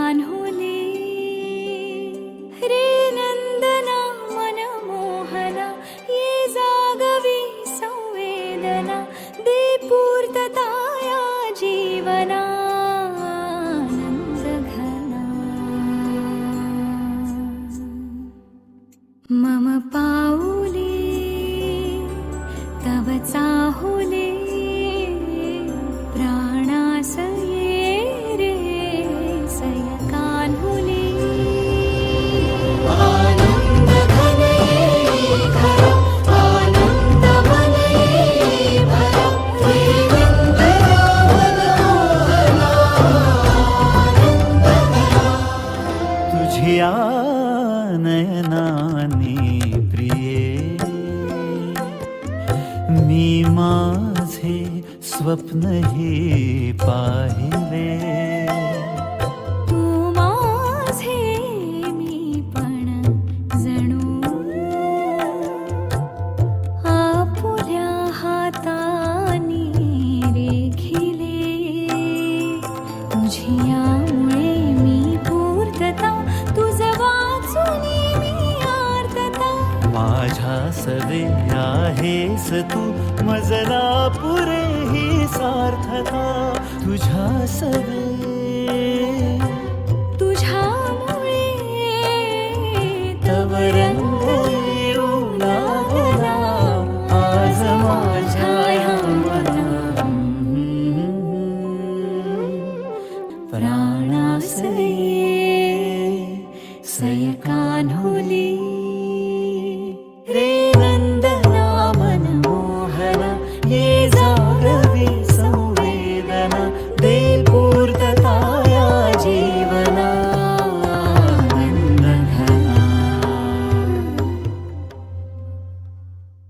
कान्हुले रे नंदना मनमोहना ये जागवी संवेदना दे पूर्तता या जीवना आनंदघना मम पाऊले तव चाहुले तुझ्या नयनाने प्रिये मी माझे स्वप्न हे पाहिले तू माझे मी पण जणू आपुल्या हातानी रेखिले तुझ्यामुळे मी पूर्तता तुझ वाचुनी मी आर्तता माझ्या सवे आहेस तू मजला पुरे ही सार्थता तुझ्या सवे तुझ्यामुळे तव रंग येऊ लागला आज माझ्या ह्या मना प्राणासये सय कान्हुले